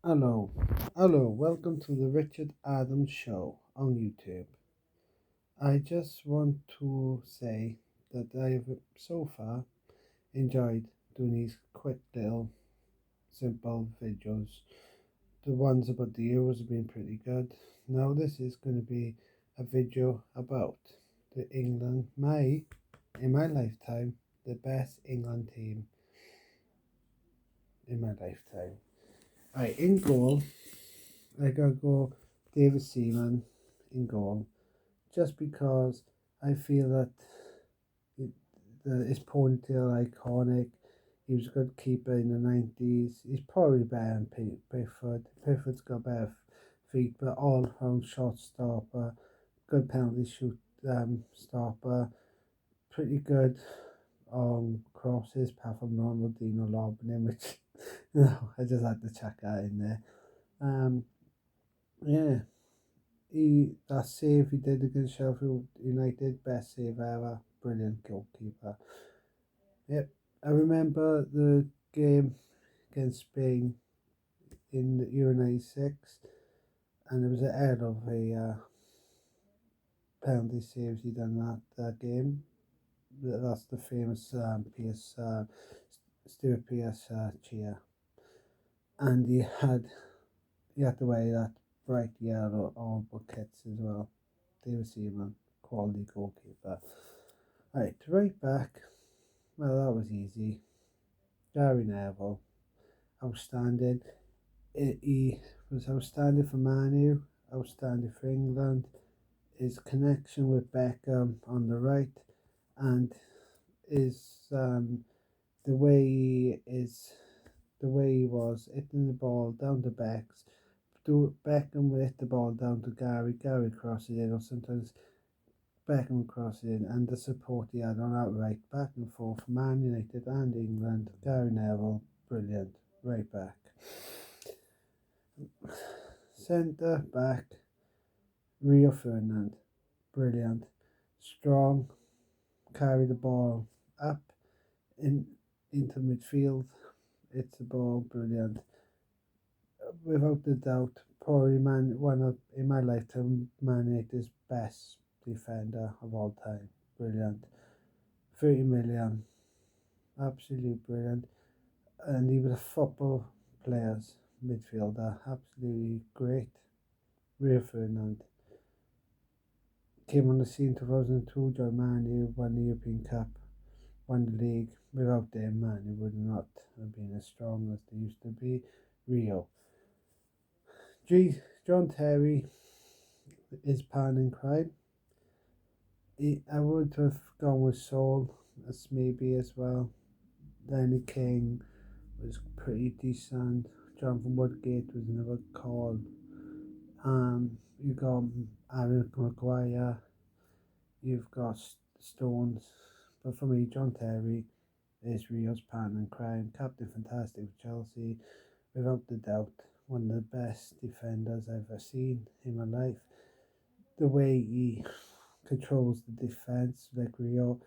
Hello, welcome to the Richard Adams Show on YouTube. I just want to say that I've so far enjoyed doing these quick little simple videos. The ones about the Euros have been pretty good. Now this is going to be a video about the England, in my lifetime, the best England team in my lifetime. Right, in goal, I gotta go David Seaman in goal, just because I feel that it, his ponytail iconic. He was a good keeper in the 90s. He's probably better than Pickford. Pickford's got better feet, but all round shot stopper, good penalty shoot stopper, pretty good on crosses, apart from Ronaldinho lobbing him, which I just had to chuck that in there. Um, yeah, that save he did against Sheffield United, best save ever. Brilliant goalkeeper. Yep, I remember the game against Spain in the Euro '96, and it was ahead of a penalty saves he done that game. That's the famous PS Stuart Pearce cheer, and he had to wear that bright yellow all buckets as well. David Seaman, quality goalkeeper. Right, right back. Well, that was easy. Gary Neville, outstanding. He was outstanding for Manu, outstanding for England. His connection with Beckham on the right, and his the way he is, the way he was hitting the ball down to Becks. Beckham would hit the ball down to Gary. Gary crosses in, or sometimes Beckham crosses in, and the support he had on that right, back and forth for Man United and England. Gary Neville, brilliant, right back. Centre back, Rio Ferdinand, brilliant, strong, carry the ball up in into midfield. It's a ball, brilliant. Without a doubt, probably one of in my lifetime, Man United's best defender of all time. Brilliant. 30 million, absolutely brilliant. And he was a football player's midfielder, absolutely great. Rio Ferdinand came on the scene 2002. Joined Man U, won the European Cup, won the league. Without them, Man U would not have been as strong as they used to be. Rio. John Terry is pan in crime. I would have gone with Saul as maybe as well. Danny King was pretty decent. Jonathan Woodgate was another call. You got Aaron Maguire. You've got Stones. But for me, John Terry is Rio's partner in crime. Captain Fantastic for Chelsea. Without a doubt, one of the best defenders I've ever seen in my life. The way he controls the defence, like Rio,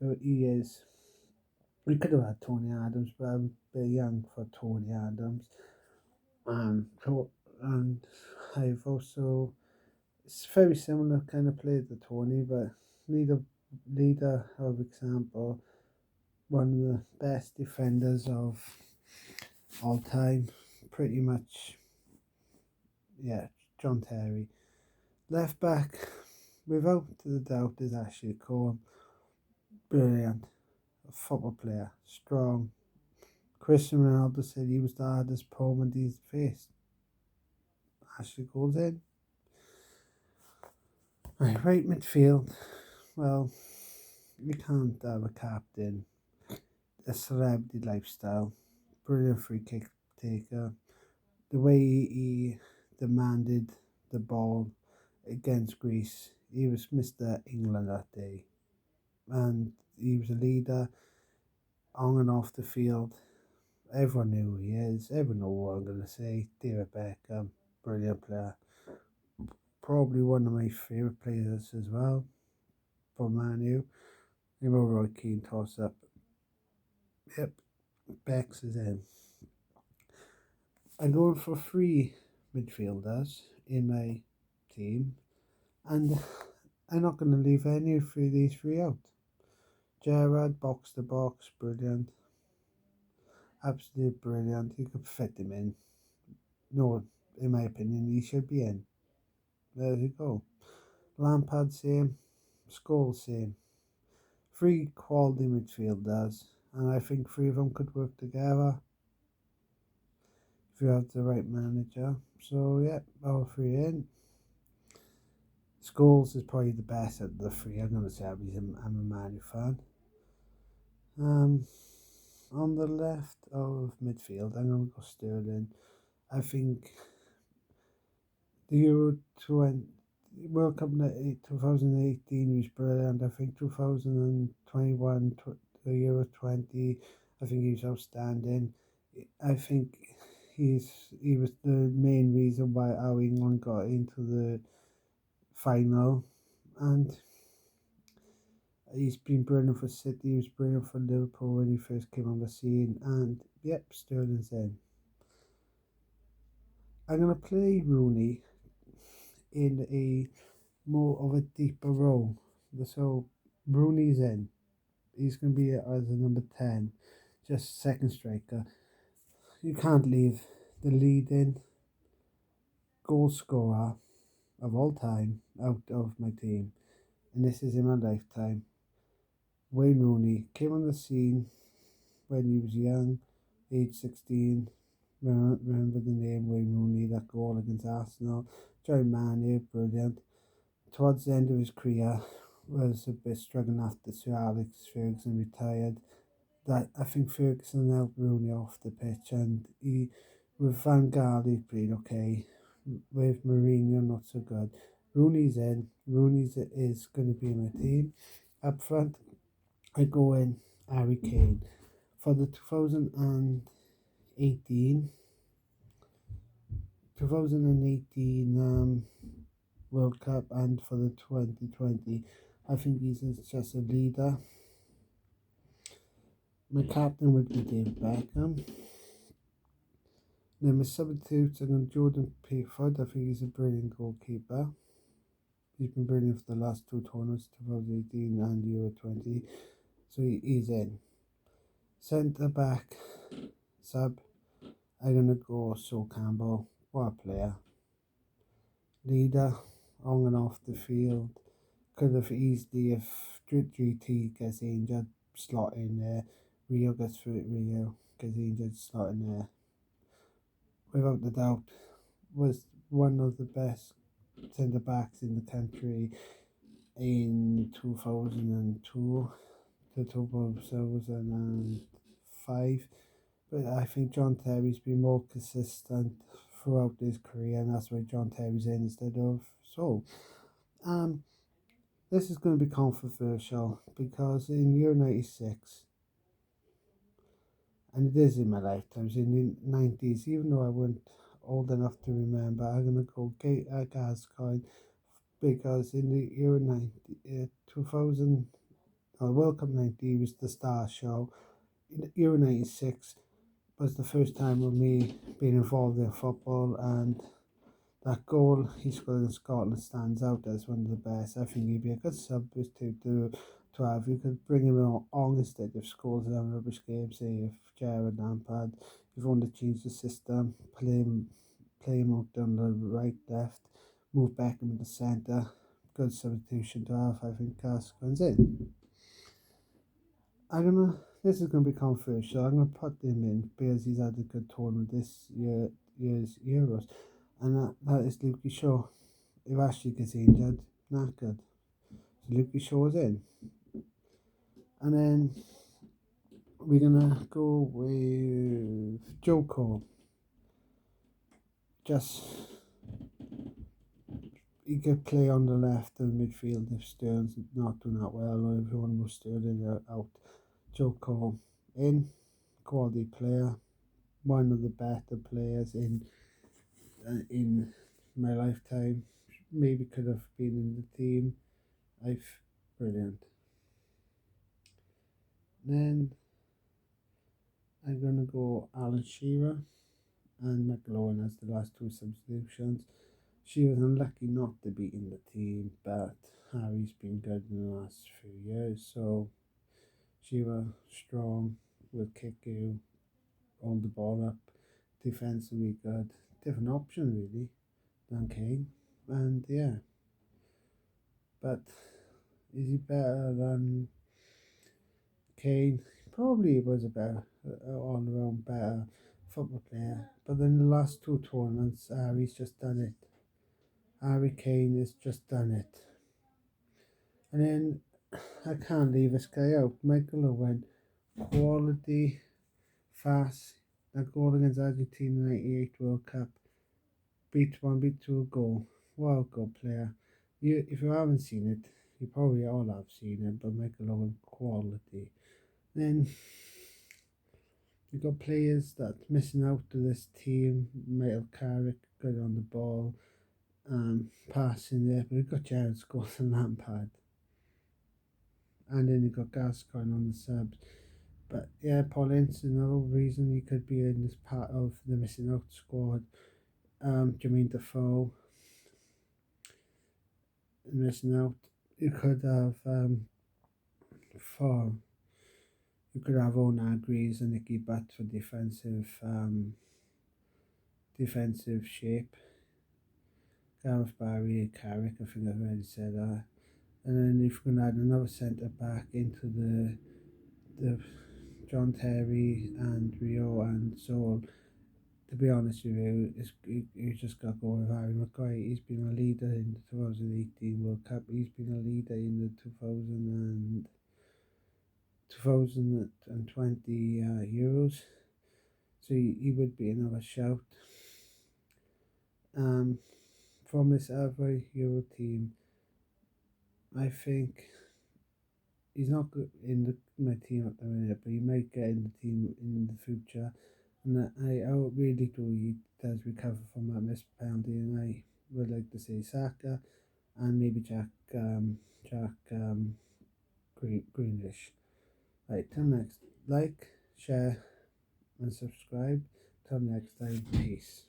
though he is. We could have had Tony Adams, but I'm a bit young for Tony Adams. And I've also, it's very similar kind of play to Tony, but leader of example, one of the best defenders of all time, pretty much. Yeah, John Terry. Left back, without the doubt, is Ashley Cole. Brilliant, a football player, strong. Cristiano Ronaldo said he was the hardest opponent he's faced. Ashley Cole's in. Right midfield. Well, you can't have a captain, a celebrity lifestyle, brilliant free kick taker. The way he demanded the ball against Greece, he was Mr. England that day, and he was a leader on and off the field. Everyone knew who he is. Everyone knows what I'm going to say. David Beckham, brilliant player. Probably one of my favourite players as well for Man U. Roy Keane toss up. Yep, Bex is in. I'm going for three midfielders in my team, and I'm not going to leave any of these three out. Gerrard, box to box, brilliant. Absolutely brilliant. You could fit him in. No, in my opinion, he should be in. There you go. Lampard, same. Scholes, same. Three quality midfielders, and I think three of them could work together if you have the right manager. So, yeah, all three in. Scholes is probably the best out of the three. I'm going to say I'm a Man U fan. On the left of midfield, I'm going to go Sterling. I think the Euro 20, World Cup 2018 was brilliant. I think 2021, the Euro 20, I think he was outstanding. I think he was the main reason why our England got into the final, and he's been brilliant for City. He was brilliant for Liverpool when he first came on the scene, and yep, Sterling's in. I'm gonna play Rooney in a more of a deeper role. So Rooney's in. He's going to be as a number 10, just second striker. You can't leave the leading goal scorer of all time out of my team. And this is in my lifetime. Wayne Rooney came on the scene when he was young, age 16. Remember the name Wayne Rooney, that goal against Arsenal. Joined Man U, brilliant. Towards the end of his career, was a bit struggling after Sir Alex Ferguson retired. That I think Ferguson helped Rooney off the pitch, and he with Van Gaal he played okay. With Mourinho not so good. Rooney's in. Rooney's is going to be my team. Up front, I go in Harry Kane for the 2018 World Cup and for the 2020. I think he's just a leader. My captain would be David Beckham. Then my substitutes are Jordan Pickford. I think he's a brilliant goalkeeper. He's been brilliant for the last two tournaments, 2018 and Euro 20. So he's in. Centre back sub, I'm going to go Sol Campbell. What a player. Leader, on and off the field. Could have easily, if GT gets injured, slot in there. Rio gets through it, Rio gets injured, slot in there. Without a doubt, was one of the best centre backs in the country in 2002 to 2005. But I think John Terry's been more consistent throughout his career, and that's why John Terry's in instead of Sol. This is going to be controversial because in year 96, and it is in my lifetime, in the 90s, even though I wasn't old enough to remember, I'm going to go Gascoigne because in the year 2000, World Cup 90 was the star show. In the year 96 was the first time of me being involved in football, and that goal he scored in Scotland stands out as one of the best. I think he'd be a good substitute to have. You could bring him on instead of Scholes and have rubbish games, say if Gerrard Lampard, if you want to change the system, play him out down the right, left, move back in the centre. Good substitution to have. I think Gascoigne's in. This is gonna be controversial. I'm gonna put him in because he's had a good tournament this year's Euros, and that is Lukey Shaw. If Ashley gets injured, not good. So Lukey Shaw is in, and then we're gonna go with Joe Cole. Just he could play on the left of the midfield if Sterling's not doing that well, or if you want to move Sterling out. Joe Cole in, quality player, one of the better players in my lifetime. Maybe could have been in the team. Brilliant. Then I'm gonna go Alan Shearer and McLaughlin as the last two substitutions. She was unlucky not to be in the team, but Harry's been good in the last few years, so she was strong, will kick you, hold the ball up, defensively good. Different option really than Kane. And yeah, but is he better than Kane? Probably was a better, all around better football player. But in the last two tournaments, Harry's just done it. Harry Kane has just done it. And then I can't leave this guy out. Michael Owen, quality, fast. That goal against Argentina 98 World Cup. Beat one, beat two goal. What a good player. If you haven't seen it, you probably all have seen it, but Michael Owen, quality. Then you got players that missing out to this team. Michael Carrick, good on the ball, passing there, but you got Jared Scholes and Lampard. And then you got Gascoigne on the subs. But yeah, Paul Ince, another reason he could be in this part of the missing out squad. Jermaine Defoe, missing out. You could have for you could have Onagris and Nicky Butt for defensive shape. Gareth Barry and Carrick, I think I've already said that. And then if you're gonna add another centre back into the John Terry and Rio and Sol, to be honest with you, you just got to go with Harry Maguire. He's been a leader in the 2018 World Cup. He's been a leader in the 2020 Euros. So he would be another shout. From this other Euro team, I think he's not good in my team at the minute, but he might get in the team in the future. And I really do he does recover from that missed penalty, and I would like to say Saka and maybe Greenish. Right, till next, like, share, and subscribe. Till next time, peace.